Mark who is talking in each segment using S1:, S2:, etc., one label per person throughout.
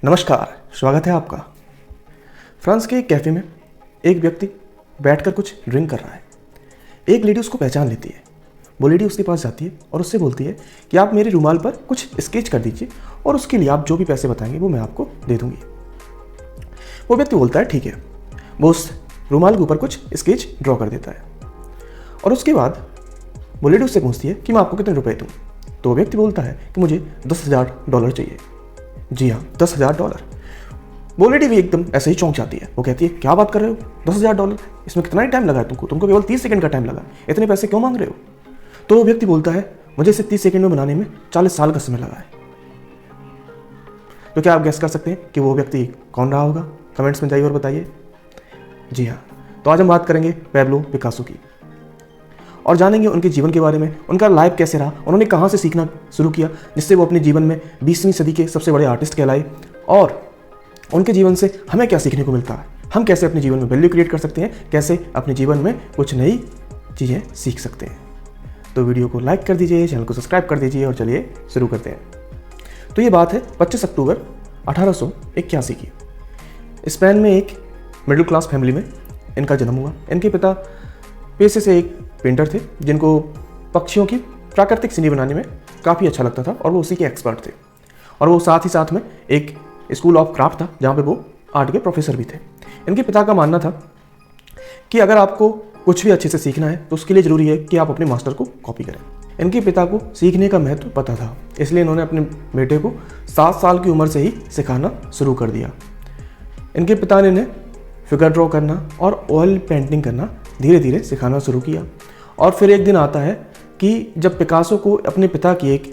S1: नमस्कार, स्वागत है आपका। फ्रांस के एक कैफ़े में एक व्यक्ति बैठकर कुछ ड्रिंक कर रहा है। एक लेडी उसको पहचान लेती है। वो लेडी उसके पास जाती है और उससे बोलती है कि आप मेरे रुमाल पर कुछ स्केच कर दीजिए और उसके लिए आप जो भी पैसे बताएंगे वो मैं आपको दे दूंगी। वो व्यक्ति बोलता है ठीक है। वो उस रुमाल के ऊपर कुछ स्केच ड्रॉ कर देता है और उसके बाद वो लेडी उससे पूछती है कि मैं आपको कितने रुपए दूँ। तो वो व्यक्ति बोलता है कि मुझे $10,000 चाहिए। जी हाँ, $10,000। वो लेडी भी एकदम ऐसे ही चौंक जाती है। वो कहती है क्या बात कर रहे हो, $10,000? इसमें कितना ही टाइम लगा है तुमको केवल 30 सेकंड का टाइम लगा, इतने पैसे क्यों मांग रहे हो? तो वो व्यक्ति बोलता है मुझे इसे 30 सेकंड में बनाने में 40 साल का समय लगा है। तो क्या आप गेस कर सकते हैं कि वो व्यक्ति कौन रहा होगा? कमेंट्स में जाइए और बताइए। जी हाँ, तो आज हम बात करेंगे पैब्लो पिकासो की और जानेंगे उनके जीवन के बारे में, उनका लाइफ कैसे रहा, उन्होंने कहाँ से सीखना शुरू किया जिससे वो अपने जीवन में 20वीं सदी के सबसे बड़े आर्टिस्ट कहलाए, और उनके जीवन से हमें क्या सीखने को मिलता है, हम कैसे अपने जीवन में वैल्यू क्रिएट कर सकते हैं, कैसे अपने जीवन में कुछ नई चीज़ें सीख सकते हैं। तो वीडियो को लाइक कर दीजिए, चैनल को सब्सक्राइब कर दीजिए और चलिए शुरू करते हैं। तो ये बात है 25 अक्टूबर 1881 की। स्पेन में एक मिडिल क्लास फैमिली में इनका जन्म हुआ। इनके पिता पेशे से एक पेंटर थे जिनको पक्षियों की प्राकृतिक सीनरी बनाने में काफ़ी अच्छा लगता था और वो उसी के एक्सपर्ट थे। और वो साथ ही साथ में एक स्कूल ऑफ क्राफ्ट था जहाँ पे वो आर्ट के प्रोफेसर भी थे। इनके पिता का मानना था कि अगर आपको कुछ भी अच्छे से सीखना है तो उसके लिए ज़रूरी है कि आप अपने मास्टर को कॉपी करें। इनके पिता को सीखने का महत्व पता था, इसलिए इन्होंने अपने बेटे को 7 साल की उम्र से ही सिखाना शुरू कर दिया। इनके पिता ने इन्हें फिगर ड्रॉ करना और ऑयल पेंटिंग करना धीरे धीरे सिखाना शुरू किया। और फिर एक दिन आता है कि जब पिकासो को अपने पिता की एक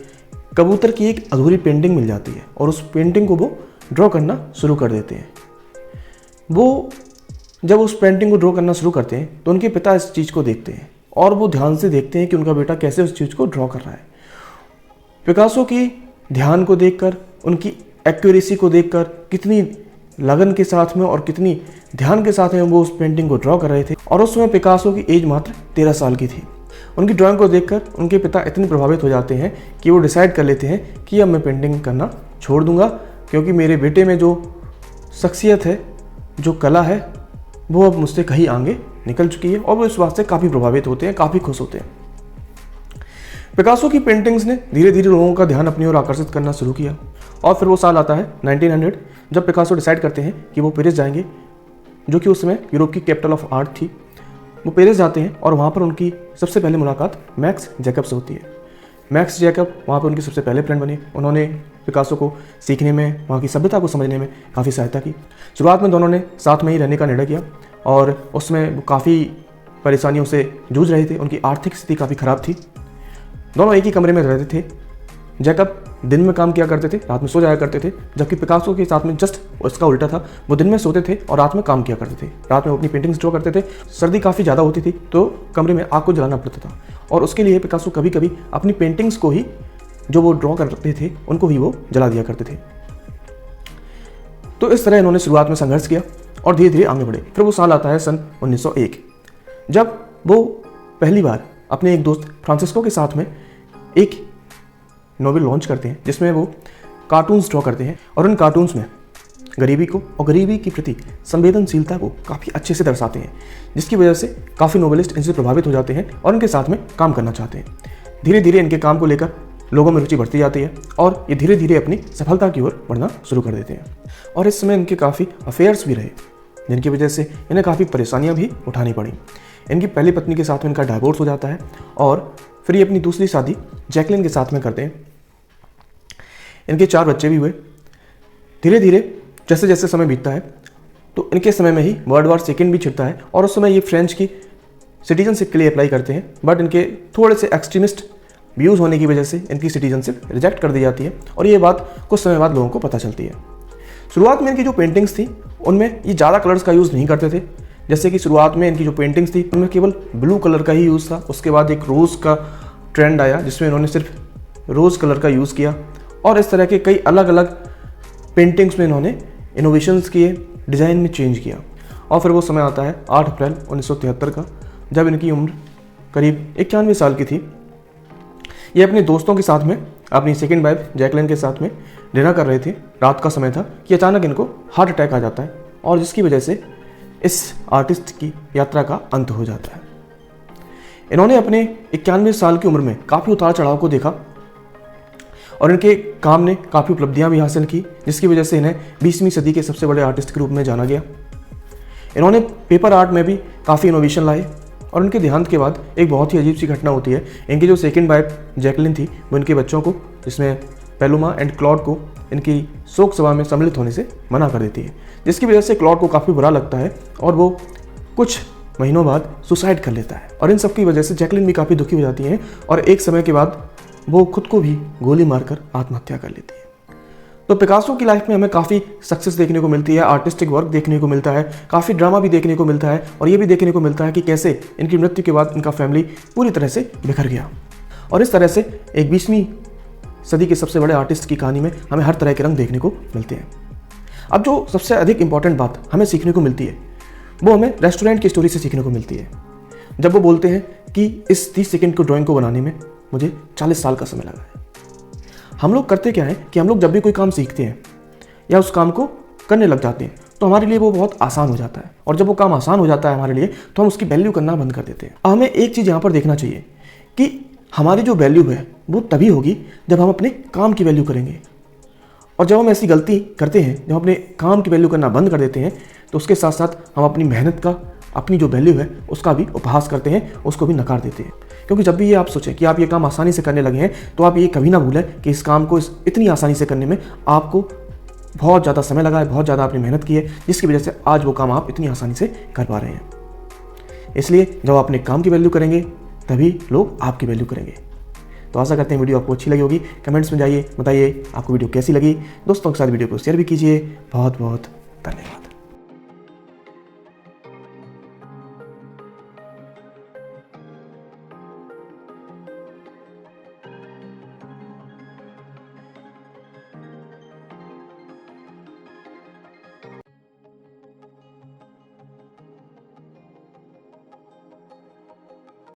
S1: कबूतर की एक अधूरी पेंटिंग मिल जाती है और उस पेंटिंग को वो ड्रॉ करना शुरू कर देते हैं। वो जब उस पेंटिंग को ड्रॉ करना शुरू करते हैं तो उनके पिता इस चीज़ को देखते हैं और वो ध्यान से देखते हैं कि उनका बेटा कैसे उस चीज़ को ड्रॉ कर रहा है। पिकासो की ध्यान को देखकर, उनकी एक्यूरेसी को देखकर, कितनी लगन के साथ में और कितनी ध्यान के साथ में वो उस पेंटिंग को ड्रॉ कर रहे थे, और उस समय पिकासो की एज मात्र 13 साल की थी। उनकी ड्राइंग को देखकर उनके पिता इतने प्रभावित हो जाते हैं कि वो डिसाइड कर लेते हैं कि अब मैं पेंटिंग करना छोड़ दूंगा, क्योंकि मेरे बेटे में जो शख्सियत है, जो कला है, वो अब मुझसे कहीं आगे निकल चुकी है। और वो इस बात से काफ़ी प्रभावित होते हैं, काफ़ी खुश होते हैं। पिकासो की पेंटिंग्स ने धीरे धीरे लोगों का ध्यान अपनी ओर आकर्षित करना शुरू किया। और फिर वो साल आता है 1900, जब पिकासो डिसाइड करते हैं कि वो पेरिस जाएंगे, जो कि उस समय यूरोप की कैपिटल ऑफ आर्ट थी। वो पेरिस जाते हैं और वहाँ पर उनकी सबसे पहले मुलाकात मैक्स जैकब से होती है। मैक्स जैकब वहाँ पर उनके सबसे पहले फ्रेंड बने। उन्होंने पिकासो को सीखने में, वहाँ की सभ्यता को समझने में काफ़ी सहायता की। शुरुआत में दोनों ने साथ में ही रहने का निर्णय किया और उसमें वो काफ़ी परेशानियों से जूझ रहे थे। उनकी आर्थिक स्थिति काफ़ी ख़राब थी। दोनों एक ही कमरे में रहते थे। जैकब दिन में काम किया करते थे, रात में सो जाया करते थे, जबकि पिकासो के साथ में जस्ट उसका उल्टा था। वो दिन में सोते थे और रात में काम किया करते थे। रात में वो अपनी पेंटिंग्स ड्रॉ करते थे। सर्दी काफ़ी ज़्यादा होती थी तो कमरे में आग को जलाना पड़ता था, और उसके लिए पिकासो कभी कभी अपनी पेंटिंग्स को ही, जो वो ड्रॉ करते थे, उनको ही वो जला दिया करते थे। तो इस तरह इन्होंने शुरुआत में संघर्ष किया और धीरे धीरे आगे बढ़े। फिर वो साल आता है सन 1901, जब वो पहली बार अपने एक दोस्त फ्रांसिस्को के साथ में एक नोवेल लॉन्च करते हैं जिसमें वो कार्टून्स ड्रॉ करते हैं, और उन कार्टून्स में गरीबी को और गरीबी की प्रति संवेदनशीलता को काफ़ी अच्छे से दर्शाते हैं, जिसकी वजह से काफ़ी नोवेलिस्ट इनसे प्रभावित हो जाते हैं और इनके साथ में काम करना चाहते हैं। धीरे धीरे इनके काम को लेकर लोगों में रुचि बढ़ती जाती है और ये धीरे धीरे अपनी सफलता की ओर बढ़ना शुरू कर देते हैं। और इस समय इनके काफ़ी अफेयर्स भी रहे, जिनकी वजह से इन्हें काफ़ी परेशानियाँ भी उठानी पड़ी। इनकी पहली पत्नी के साथ में इनका डाइवोर्स हो जाता है और फिर ये अपनी दूसरी शादी जैकलिन के साथ में करते हैं। इनके 4 बच्चे भी हुए। धीरे धीरे जैसे जैसे समय बीतता है तो इनके समय में ही वर्ल्ड वॉर सेकेंड भी छिड़ता है, और उस समय ये फ्रेंच की सिटीजनशिप के लिए अप्लाई करते हैं, बट इनके थोड़े से एक्सट्रीमिस्ट व्यूज़ होने की वजह से इनकी सिटीजनशिप रिजेक्ट कर दी जाती है, और ये बात कुछ समय बाद लोगों को पता चलती है। शुरुआत में इनकी जो पेंटिंग्स थी उनमें ये ज़्यादा कलर्स का यूज़ नहीं करते थे। जैसे कि शुरुआत में इनकी जो पेंटिंग्स थी उनमें केवल ब्लू कलर का ही यूज़ था। उसके बाद एक रोज़ का ट्रेंड आया जिसमें इन्होंने सिर्फ रोज़ कलर का यूज़ किया, और इस तरह के कई अलग अलग पेंटिंग्स में इन्होंने इनोवेशंस किए, डिज़ाइन में चेंज किया। और फिर वो समय आता है 8 अप्रैल 1973 का, जब इनकी उम्र करीब 91 साल की थी। ये अपने दोस्तों के साथ में, अपनी सेकेंड वाइफ जैकलिन के साथ में डिनर कर रहे थे, रात का समय था, कि अचानक इनको हार्ट अटैक आ जाता है और जिसकी वजह से इस आर्टिस्ट की यात्रा का अंत हो जाता है। इन्होंने अपने 91 साल की उम्र में काफ़ी उतार चढ़ाव को देखा और इनके काम ने काफ़ी उपलब्धियां भी हासिल की, जिसकी वजह से इन्हें 20वीं सदी के सबसे बड़े आर्टिस्ट के रूप में जाना गया। इन्होंने पेपर आर्ट में भी काफ़ी इनोवेशन लाए और उनके देहांत के बाद एक बहुत ही अजीब सी घटना होती है। इनकी जो सेकंड वाइफ जैकलिन थी, वो इनके बच्चों को, जिसमें पैलुमा एंड क्लॉड को, इनकी शोक सभा में सम्मिलित होने से मना कर देती है, जिसकी वजह से क्लॉड को काफ़ी बुरा लगता है और वो कुछ महीनों बाद सुसाइड कर लेता है। और इन सब की वजह से जैकलिन भी काफ़ी दुखी हो जाती हैं और एक समय के बाद वो खुद को भी गोली मारकर आत्महत्या कर लेती है। तो पिकासो की लाइफ में हमें काफ़ी सक्सेस देखने को मिलती है, आर्टिस्टिक वर्क देखने को मिलता है, काफ़ी ड्रामा भी देखने को मिलता है और ये भी देखने को मिलता है कि कैसे इनकी मृत्यु के बाद इनका फैमिली पूरी तरह से बिखर गया। और इस तरह से एक 20वीं सदी के सबसे बड़े आर्टिस्ट की कहानी में हमें हर तरह के रंग देखने को मिलते हैं। अब जो सबसे अधिक इंपॉर्टेंट बात हमें सीखने को मिलती है, वो हमें रेस्टोरेंट की स्टोरी से सीखने को मिलती है, जब वो बोलते हैं कि इस 30 सेकंड को ड्राइंग को बनाने में मुझे 40 साल का समय लगा है। हम लोग करते क्या है कि हम लोग जब भी कोई काम सीखते हैं या उस काम को करने लग जाते हैं तो हमारे लिए वो बहुत आसान हो जाता है, और जब वो काम आसान हो जाता है हमारे लिए तो हम उसकी वैल्यू करना बंद कर देते हैं। हमें एक चीज़ यहाँ पर देखना चाहिए कि हमारी जो वैल्यू है वो तभी होगी जब हम अपने काम की वैल्यू करेंगे। और जब हम ऐसी गलती करते हैं, जब अपने काम की वैल्यू करना बंद कर देते हैं, तो उसके साथ साथ हम अपनी मेहनत का, अपनी जो वैल्यू है उसका भी उपहास करते हैं, उसको भी नकार देते हैं। क्योंकि जब भी ये आप सोचें कि आप ये काम आसानी से करने लगे हैं, तो आप ये कभी ना भूलें कि इस काम को इतनी आसानी से करने में आपको बहुत ज़्यादा समय लगा है, बहुत ज़्यादा आपने मेहनत की है, जिसकी वजह से आज वो काम आप इतनी आसानी से कर पा रहे हैं। इसलिए जब आप अपने काम की वैल्यू करेंगे तभी लोग आपकी वैल्यू करेंगे। तो आशा करते हैं वीडियो आपको अच्छी लगी होगी। कमेंट्स में जाइए, बताइए आपको वीडियो कैसी लगी। दोस्तों के साथ वीडियो को शेयर भी कीजिए। बहुत बहुत धन्यवाद।